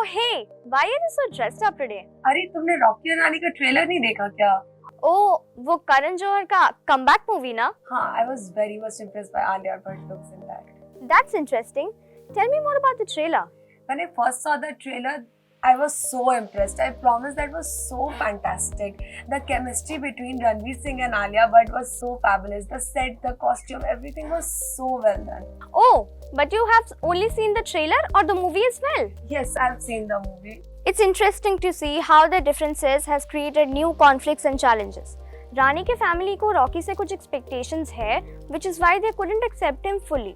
Oh hey, why are you so dressed up today? अरे तुमने Rocky और रानी का ट्रेलर नहीं देखा क्या? Oh, वो करण जौहर का कमबैक मूवी ना? हाँ, I was very much impressed by Alia Bhatt looks in that. That's interesting. Tell me more about the trailer. When I first saw the trailer, I was so impressed. I promise that was so fantastic. The chemistry between Ranveer Singh and Alia Bhatt was so fabulous. The set, the costume, everything was so well done. Oh, but you have only seen the trailer or the movie as well? Yes, I've seen the movie. It's interesting to see how the differences has created new conflicts and challenges. रानी के family को Rocky से कुछ expectations है, which is why they couldn't accept him fully.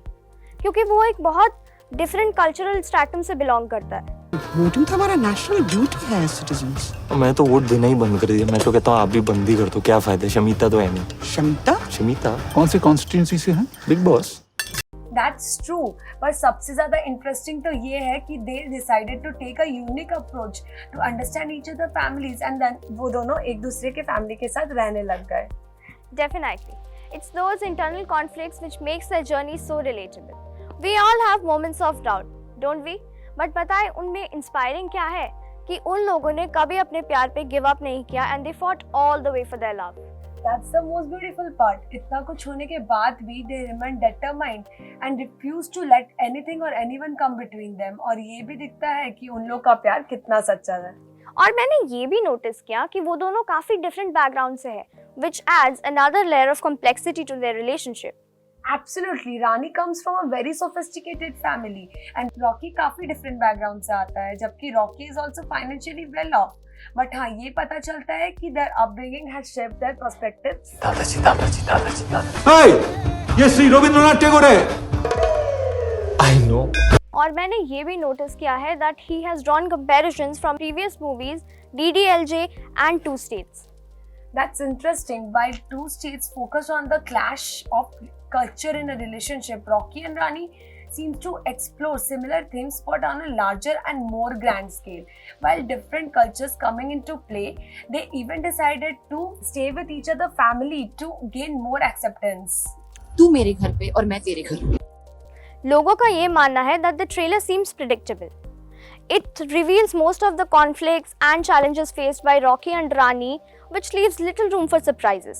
क्योंकि वो एक बहुत different cultural stratum से belong करता है. वोटिंग तो हमारा नेशनल ड्यूटी है सिटीजंस। मैं तो वोट देना ही बंद कर दिया। मैं तो कहता हूँ आप भी बंद ही कर दो, क्या फायदा, शमीता तो है नहीं। शमीता कौन सी कॉन्स्टिट्यूंसी से हैं? Big boss. That's true. पर सबसे ज़्यादा इंटरेस्टिंग तो ये है कि they decided to take a unique approach to understand each other families and then वो दोनों एक दूसरे के फैमिली के साथ रहने लग गए. Definitely. It's those internal conflicts which makes the journey so relatable. We all have moments of doubt, don't we? But पता है उनमें inspiring क्या है कि उन लोगों ने कभी अपने प्यार पे give up नहीं किया and they fought all the way for their love. That's the most beautiful part. इतना कुछ होने के बाद भी they remain determined and refuse to let anything or anyone come between them. और ये भी दिखता है कि उन लोग का प्यार कितना सच्चा है. और मैंने ये भी नोटिस किया कि वो दोनों काफी डिफरेंट बैकग्राउंड से हैं, which adds another layer of complexity to their relationship. Absolutely, Rani comes from a very sophisticated family and Rocky काफी different background से आता है, जबकि Rocky is also financially well off. But हाँ, ये पता चलता है कि their upbringing has shaped their perspectives. दादाजी। Hey! ये श्री रविंद्रनाथ टैगोर है। I know. और मैंने ये भी नोटिस किया है that he has drawn comparisons from previous movies, DDLJ and Two States. That's interesting. While Two States focus on the clash of culture in a relationship, Rocky and Rani seems to explore similar themes but on a larger and more grand scale. While different cultures coming into play, they even decided to stay with each other family to gain more acceptance. तू मेरे घर पे और मैं तेरे घर पे। लोगों का ये मानना है that the trailer seems predictable. It reveals most of the conflicts and challenges faced by Rocky and Rani, which leaves little room for surprises.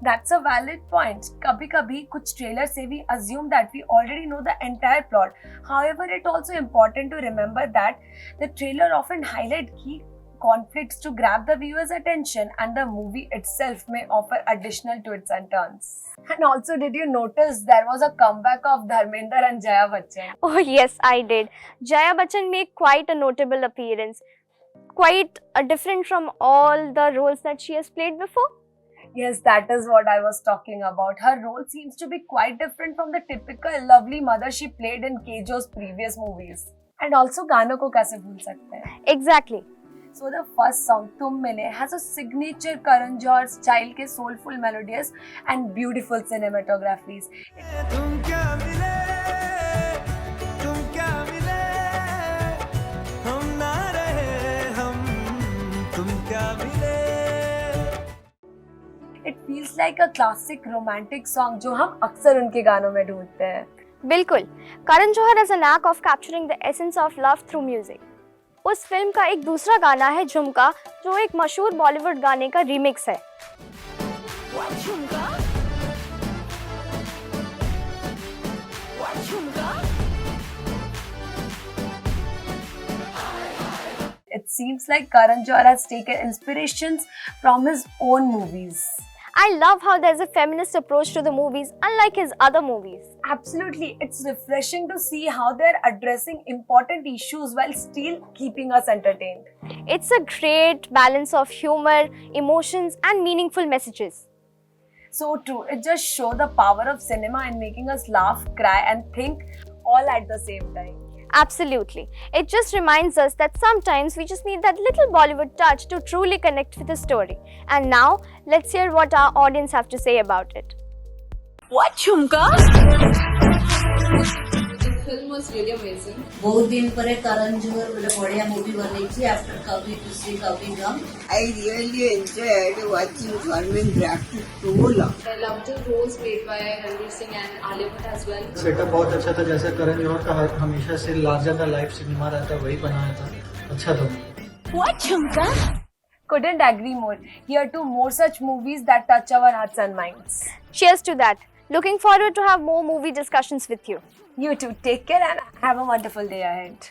That's a valid point. कभी-कभी कुछ ट्रेलर से we assume that we already know the entire plot. However, it's also important to remember that the trailer often highlight key conflicts to grab the viewer's attention and the movie itself may offer additional twists and turns. And also, did you notice there was a comeback of Dharmender and Jaya Bachchan? Oh yes, I did. Jaya Bachchan made quite a notable appearance. Quite different from all the roles that she has played before. Yes, that is what I was talking about. Her role seems to be quite different from the typical lovely mother she played in Kejo's previous movies. And also गानों को कैसे भूल सकते हैं? Exactly. So the first song तुम मिले has a signature Karan Johar style के soulful melodies and beautiful cinematographies. तुम क्या मिले हम ना रहे हम तुम क्या मिले. It feels like a classic romantic song जो हम अक्सर उनके गानों में ढूंढते हैं. बिल्कुल. Karan Johar has a knack of capturing the essence of love through music. उस फिल्म का एक दूसरा गाना है झुमका, जो एक मशहूर बॉलीवुड गाने का रीमिक्स है. It seems like Karan Johar has taken inspirations from his own movies. I love how there's a feminist approach to the movies, unlike his other movies. Absolutely, it's refreshing to see how they're addressing important issues while still keeping us entertained. It's a great balance of humor, emotions, and meaningful messages. So true, it just shows the power of cinema in making us laugh, cry, and think all at the same time. Absolutely. It just reminds us that sometimes we just need that little Bollywood touch to truly connect with the story. And now, let's hear what our audience have to say about it. What झुमका? The film was really amazing. बहुत दिन पर करण जोहर बोले बढ़िया movie बनी थी after कभी खुशी कभी गम. I really enjoyed watching Dharmender acting so long. I loved the roles played by Ranveer Singh and Alia Bhatt as well. Setup बहुत अच्छा था, जैसे करण जौहर का हमेशा से लार्जर दैन लाइफ सिनेमा रहता है वही बनाया था. अच्छा तो Couldn't agree more. Here too, more such movies that touch our hearts and minds. Cheers to that. Looking forward to have more movie discussions with you. You too. Take care and have a wonderful day ahead.